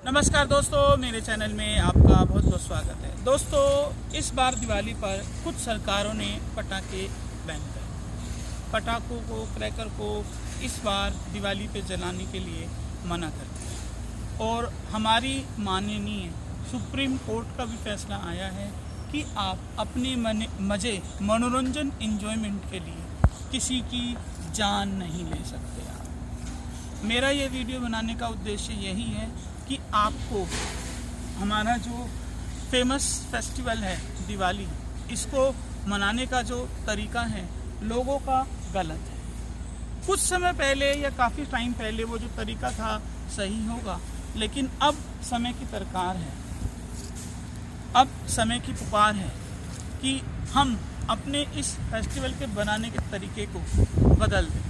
नमस्कार दोस्तों, मेरे चैनल में आपका बहुत बहुत स्वागत है। दोस्तों, इस बार दिवाली पर कुछ सरकारों ने पटाखे बैन कर पटाखों को, क्रैकर को इस बार दिवाली पे जलाने के लिए मना कर दिया और हमारी माननीय सुप्रीम कोर्ट का भी फैसला आया है कि आप अपने मज़े, मनोरंजन, इंजॉयमेंट के लिए किसी की जान नहीं ले सकते। आप मेरा ये वीडियो बनाने का उद्देश्य यही है कि आपको हमारा जो फेमस फेस्टिवल है दिवाली, इसको मनाने का जो तरीका है लोगों का गलत है। कुछ समय पहले या काफ़ी टाइम पहले वो जो तरीका था सही होगा, लेकिन अब समय की दरकार है, अब समय की पुकार है कि हम अपने इस फेस्टिवल के बनाने के तरीके को बदल दें,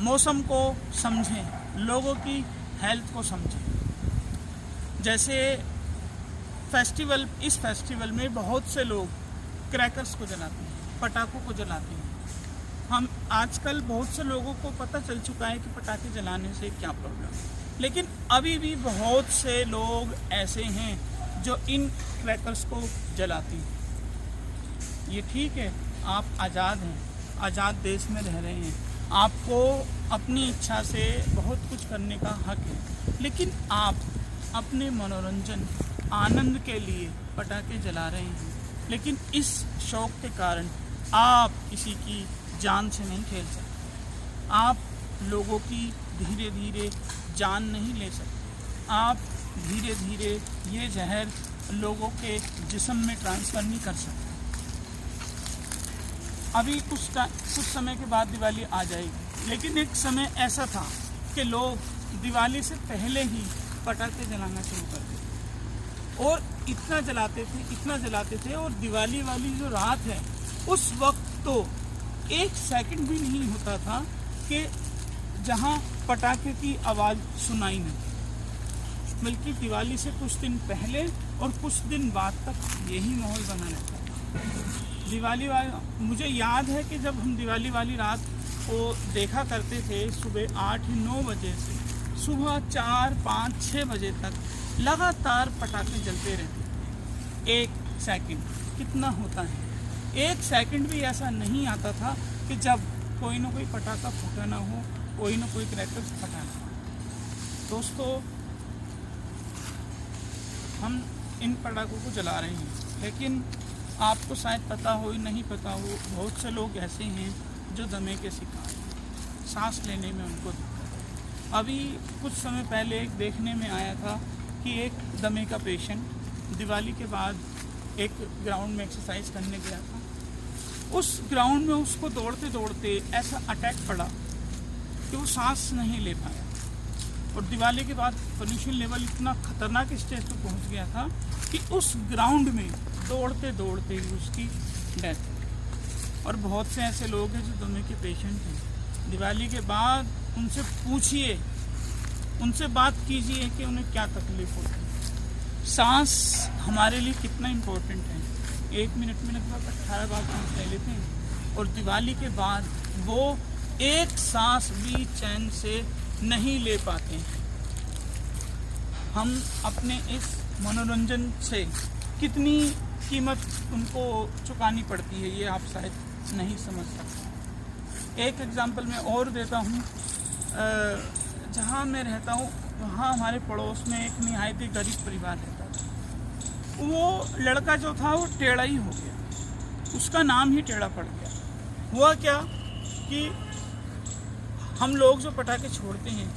मौसम को समझें, लोगों की हेल्थ को समझें। जैसे इस फेस्टिवल में बहुत से लोग क्रैकर्स को जलाते हैं, पटाखों को जलाते हैं। हम आजकल बहुत से लोगों को पता चल चुका है कि पटाखे जलाने से क्या प्रॉब्लम है, लेकिन अभी भी बहुत से लोग ऐसे हैं जो इन क्रैकर्स को जलाते हैं। ये ठीक है, आप आज़ाद हैं, आज़ाद देश में रह रहे हैं, आपको अपनी इच्छा से बहुत कुछ करने का हक है, लेकिन आप अपने मनोरंजन, आनंद के लिए पटाखे जला रहे हैं। लेकिन इस शौक के कारण आप किसी की जान से नहीं खेल सकते, आप लोगों की धीरे धीरे जान नहीं ले सकते, आप धीरे धीरे ये जहर लोगों के जिस्म में ट्रांसफ़र नहीं कर सकते। अभी कुछ समय के बाद दिवाली आ जाएगी, लेकिन एक समय ऐसा था कि लोग दिवाली से पहले ही पटाखे जलाना शुरू कर देते और इतना जलाते थे और दिवाली वाली जो रात है उस वक्त तो एक सेकंड भी नहीं होता था कि जहां पटाखे की आवाज़ सुनाई नहीं, बल्कि दिवाली से कुछ दिन पहले और कुछ दिन बाद तक यही माहौल बना रहता था। मुझे याद है कि जब हम दिवाली वाली रात को देखा करते थे, सुबह 8-9 बजे से सुबह 4, 5, 6 बजे तक लगातार पटाखे जलते रहते। एक सेकंड कितना होता है, एक सेकंड भी ऐसा नहीं आता था कि जब कोई ना कोई पटाखा फूटा ना हो, कोई ना कोई क्रैकर फटा ना हो। दोस्तों, हम इन पटाखों को जला रहे हैं, लेकिन आपको शायद पता हो या नहीं पता हो, बहुत से लोग ऐसे हैं जो दमे के शिकार हैं, सांस लेने में उनको दिक्कत है। अभी कुछ समय पहले एक देखने में आया था कि एक दमे का पेशेंट दिवाली के बाद एक ग्राउंड में एक्सरसाइज करने गया था। उस ग्राउंड में उसको दौड़ते दौड़ते ऐसा अटैक पड़ा कि वो सांस नहीं ले पाया और दिवाली के बाद पोल्यूशन लेवल इतना खतरनाक स्टेज पर पहुंच गया था कि उस ग्राउंड में दौड़ते दौड़ते ही उसकी डेथ हो। और बहुत से ऐसे लोग हैं जो दमे के पेशेंट हैं। दिवाली के बाद उनसे पूछिए, उनसे बात कीजिए कि उन्हें क्या तकलीफ़ होती है। सांस हमारे लिए कितना इम्पोर्टेंट है। 1 मिनट में लगभग 18 बार सांस ले लेते हैं और दिवाली के बाद वो एक सांस भी चैन से नहीं ले पाते हैं। हम अपने इस मनोरंजन से कितनी कीमत उनको चुकानी पड़ती है, ये आप शायद नहीं समझ सकते। एक एग्जांपल मैं और देता हूँ। जहाँ मैं रहता हूँ वहाँ हमारे पड़ोस में एक निहायत ही गरीब परिवार रहता था। वो लड़का जो था वो टेढ़ा ही हो गया, उसका नाम ही टेढ़ा पड़ गया। हुआ क्या कि हम लोग जो पटाखे छोड़ते हैं,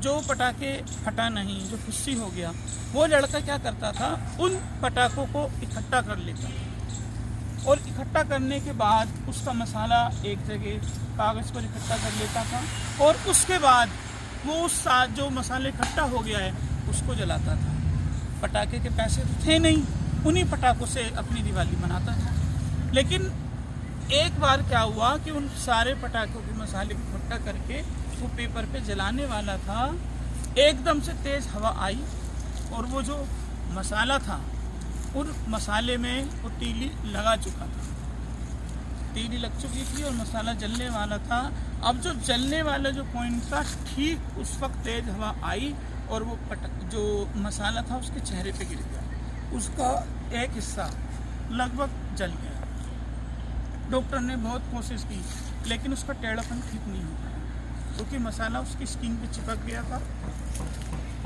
जो पटाखे फटा नहीं, जो खुशी हो गया, वो लड़का क्या करता था, उन पटाखों को इकट्ठा कर लेता और इकट्ठा करने के बाद उसका मसाला एक जगह कागज़ पर इकट्ठा कर लेता था और उसके बाद वो उस साथ जो मसाले इकट्ठा हो गया है उसको जलाता था। पटाखे के पैसे तो थे नहीं, उन्हीं पटाखों से अपनी दिवाली मनाता था। लेकिन एक बार क्या हुआ कि उन सारे पटाखों के मसाले को इकट्ठा करके वो पेपर पे जलाने वाला था, एकदम से तेज़ हवा आई और वो जो मसाला था उन मसाले में वो तीली लगा चुका था, तीली लग चुकी थी और मसाला जलने वाला था। अब जो जलने वाला जो पॉइंट था, ठीक उस वक्त तेज़ हवा आई और वो जो मसाला था उसके चेहरे पे गिर गया, उसका एक हिस्सा लगभग जल गया। डॉक्टर ने बहुत कोशिश की लेकिन उसका टेढ़ापन ठीक नहीं हो पाया, क्योंकि मसाला उसकी स्किन पे चिपक गया था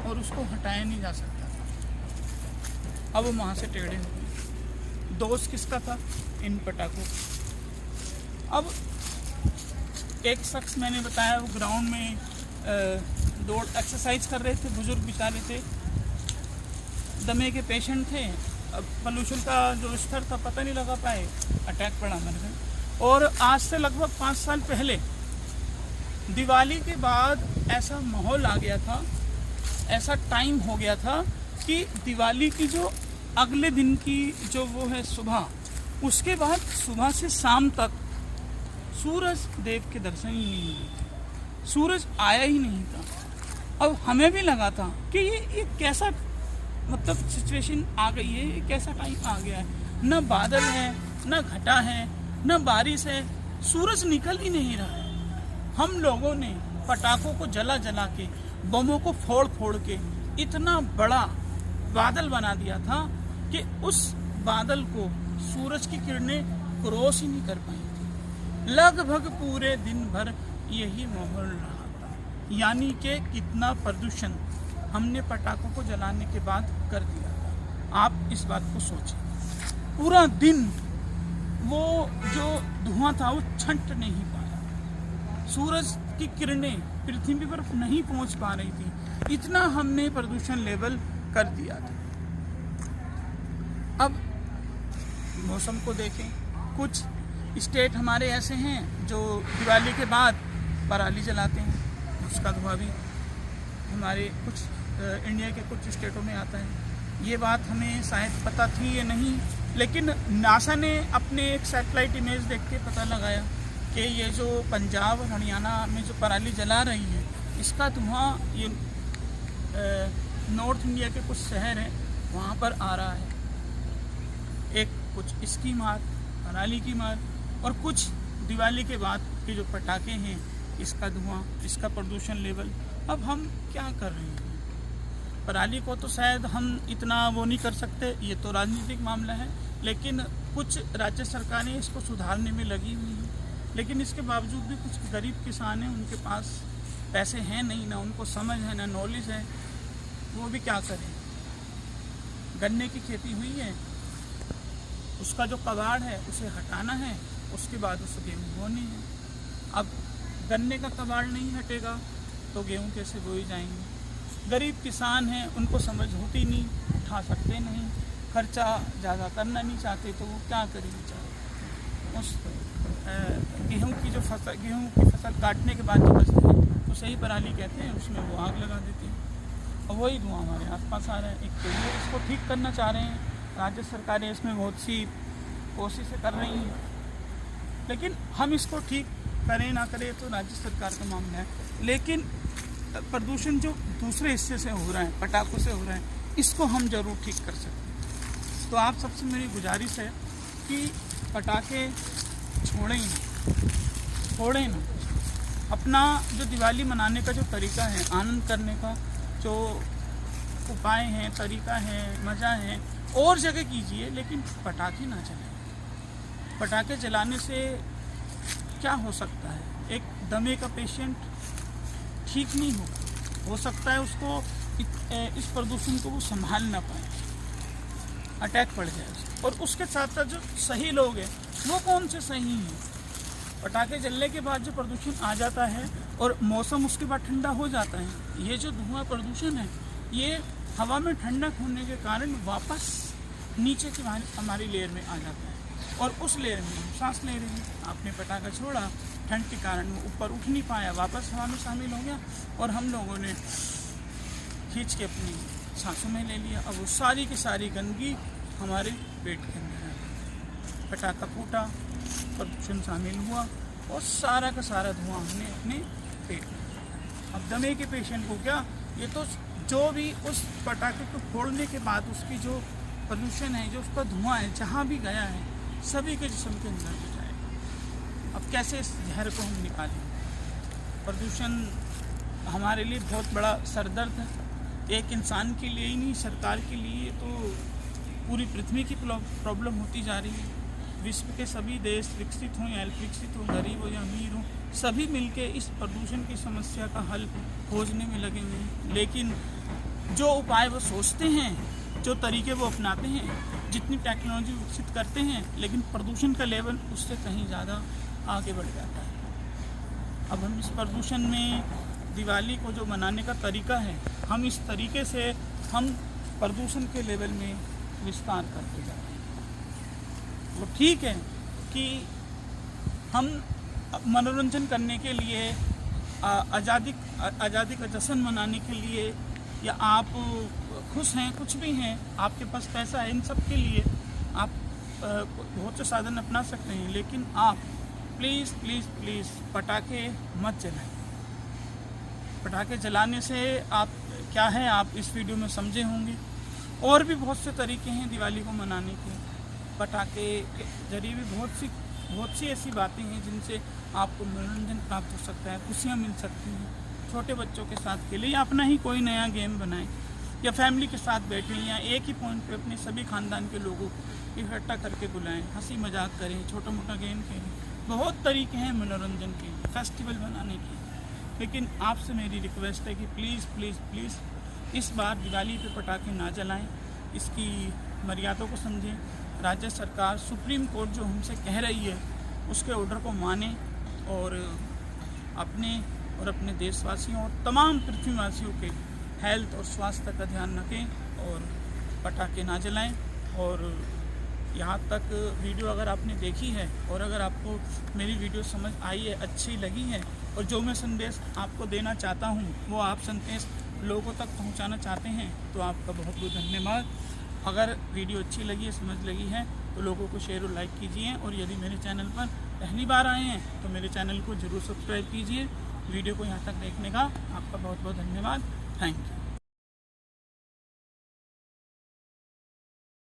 और उसको हटाया नहीं जा सकता था। अब वो वहाँ से टेढ़े हो गए। दोष किसका था? इन पटाखों। अब एक शख्स, मैंने बताया, वो ग्राउंड में दौड़ एक्सरसाइज कर रहे थे, बुजुर्ग बेचारे थे, दमे के पेशेंट थे। अब पोल्यूशन का जो स्तर था पता नहीं लगा पाए, अटैक पड़ा, मर गए। और आज से लगभग 5 साल पहले दिवाली के बाद ऐसा माहौल आ गया था, ऐसा टाइम हो गया था कि दिवाली की जो अगले दिन की जो वो है सुबह, उसके बाद सुबह से शाम तक सूरज देव के दर्शन ही नहीं हुए थे, सूरज आया ही नहीं था। अब हमें भी लगा था कि ये कैसा मतलब सिचुएशन आ गई है, ये कैसा टाइम आ गया है। न बादल है, न घटा है, न बारिश है, सूरज निकल ही नहीं रहा है। हम लोगों ने पटाखों को जला जला के, बमों को फोड़ फोड़ के इतना बड़ा बादल बना दिया था कि उस बादल को सूरज की किरणें क्रॉस ही नहीं कर पाई थी। लगभग पूरे दिन भर यही माहौल रहा था। यानी कि कितना प्रदूषण हमने पटाखों को जलाने के बाद कर दिया था। आप इस बात को सोचें, पूरा दिन वो जो धुआं था वो छंट नहीं पाया, सूरज की किरणें पृथ्वी पर नहीं पहुंच पा रही थी, इतना हमने प्रदूषण लेवल कर दिया था। अब मौसम को देखें, कुछ स्टेट हमारे ऐसे हैं जो दिवाली के बाद पराली जलाते हैं, उसका धुआं भी हमारे कुछ इंडिया के कुछ स्टेटों में आता है। ये बात हमें शायद पता थी या नहीं, लेकिन नासा ने अपने एक सैटेलाइट इमेज देख के पता लगाया कि ये जो पंजाब और हरियाणा में जो पराली जला रही है, इसका धुआं ये नॉर्थ इंडिया के कुछ शहर हैं वहाँ पर आ रहा है। एक कुछ इसकी मार, पराली की मार, और कुछ दिवाली के बाद के जो पटाखे हैं, इसका धुआं, इसका प्रदूषण लेवल। अब हम क्या कर रहे हैं? पराली को तो शायद हम इतना वो नहीं कर सकते, ये तो राजनीतिक मामला है, लेकिन कुछ राज्य सरकारें इसको सुधारने में लगी हुई हैं। लेकिन इसके बावजूद भी कुछ गरीब किसान हैं, उनके पास पैसे हैं नहीं, ना उनको समझ है, ना नॉलेज है, वो भी क्या करें। गन्ने की खेती हुई है, उसका जो कबाड़ है उसे हटाना है, उसके बाद उसे गेहूँ बोनी है। अब गन्ने का कबाड़ नहीं हटेगा तो गेहूँ कैसे बोई जाएंगे? गरीब किसान हैं, उनको समझ होती नहीं, उठा सकते नहीं, खर्चा ज़्यादा करना नहीं चाहते, तो वो क्या करें बेचारे। उस गेहूँ की फसल काटने के बाद जो बचते हैं उसे ही पराली कहते हैं, उसमें वो आग लगा देते हैं और वही धुआं हमारे आसपास आ रहा है। एक तो ये इसको ठीक करना चाह रहे हैं, राज्य सरकारें इसमें बहुत सी कोशिशें कर रही हैं, लेकिन हम इसको ठीक करें ना करें तो राज्य सरकार का मामला है। लेकिन प्रदूषण जो दूसरे हिस्से से हो रहा है, पटाखों से हो रहा है, इसको हम ज़रूर ठीक कर सकते हैं। तो आप सबसे मेरी गुजारिश है कि पटाखे छोड़ें ना। अपना जो दिवाली मनाने का जो तरीका है, आनंद करने का जो उपाय हैं, तरीका है, मज़ा है, और जगह कीजिए, लेकिन पटाखे ना चलाएं। पटाखे जलाने से क्या हो सकता है? एक दमे का पेशेंट ठीक नहीं हो सकता है, उसको इस प्रदूषण को वो संभाल ना पाए, अटैक पड़ जाए उसको। और उसके साथ साथ जो सही लोग हैं वो कौन से सही हैं? पटाखे जलने के बाद जो प्रदूषण आ जाता है और मौसम उसके बाद ठंडा हो जाता है, ये जो धुआं प्रदूषण है ये हवा में ठंडक होने के कारण वापस नीचे की हमारी लेयर में आ जाता है और उस लेयर में हम सांस ले रहे हैं। आपने पटाखा छोड़ा, ठंड के कारण वो ऊपर उठ नहीं पाया, वापस हवा में शामिल हो गया और हम लोगों ने खींच के अपनी सांसों में ले लिया। अब वो सारी की सारी गंदगी हमारे पेट के अंदर है। पटाखा फूटा, प्रदूषण शामिल हुआ और सारा का सारा धुआं हमने अपने पेट में लिया। अब दमे के पेशेंट को क्या, ये तो जो भी उस पटाखे को फोड़ने के बाद उसकी जो प्रदूषण है, जो उसका धुआं है, जहाँ भी गया है सभी के जिस्म के अंदर हो जाएगा। अब कैसे इस जहर को हम निकालें? प्रदूषण हमारे लिए बहुत बड़ा सरदर्द है, एक इंसान के लिए ही नहीं, सरकार के लिए तो पूरी पृथ्वी की प्रॉब्लम होती जा रही है। विश्व के सभी देश विकसित हों या अल्पविकसित हों, गरीब हो या अमीर हों, सभी मिलके इस प्रदूषण की समस्या का हल खोजने में लगे हुए हैं। लेकिन जो उपाय वो सोचते हैं, जो तरीके वो अपनाते हैं, जितनी टेक्नोलॉजी विकसित करते हैं, लेकिन प्रदूषण का लेवल उससे कहीं ज़्यादा आगे बढ़ जाता है। अब हम इस प्रदूषण में दिवाली को जो मनाने का तरीका है, हम इस तरीके से हम प्रदूषण के लेवल में विस्तार करते जाते हैं। तो ठीक है कि हम मनोरंजन करने के लिए, आज़ादी का जश्न मनाने के लिए, या आप खुश हैं, कुछ भी हैं, आपके पास पैसा है, इन सब के लिए आप बहुत से साधन अपना सकते हैं। लेकिन आप प्लीज़ प्लीज़ प्लीज़ पटाखे मत जलाएं। पटाखे जलाने से आप क्या है, आप इस वीडियो में समझे होंगे। और भी बहुत से तरीके हैं दिवाली को मनाने के। पटाखे के जरिए भी बहुत सी ऐसी बातें हैं जिनसे आपको मनोरंजन प्राप्त हो सकता है, खुशियाँ मिल सकती हैं। छोटे बच्चों के साथ खेलें या अपना ही कोई नया गेम बनाएं, या फैमिली के साथ बैठें, या एक ही पॉइंट पे अपने सभी खानदान के लोगों को इकट्ठा करके बुलाएं, हंसी मजाक करें, छोटा मोटा गेम खेलें। बहुत तरीके हैं मनोरंजन के, फेस्टिवल बनाने के। लेकिन आपसे मेरी रिक्वेस्ट है कि प्लीज़ प्लीज़ प्लीज़ इस बार दिवाली पे पटाखे ना जलाएं, इसकी मर्यादा को समझें। राज्य सरकार, सुप्रीम कोर्ट जो हमसे कह रही है, उसके ऑर्डर को माने और अपने देशवासियों और तमाम पृथ्वीवासियों के हेल्थ और स्वास्थ्य का ध्यान रखें और पटाखे ना जलाएं। और यहाँ तक वीडियो अगर आपने देखी है और अगर आपको मेरी वीडियो समझ आई है, अच्छी लगी है, और जो मैं संदेश आपको देना चाहता हूँ वो आप संदेश लोगों तक पहुँचाना चाहते हैं, तो आपका बहुत बहुत धन्यवाद। अगर वीडियो अच्छी लगी है, समझ लगी है, तो लोगों को शेयर और लाइक कीजिए। और यदि मेरे चैनल पर पहली बार आए हैं तो मेरे चैनल को ज़रूर सब्सक्राइब कीजिए। वीडियो को यहाँ तक देखने का आपका बहुत बहुत धन्यवाद। Thank you.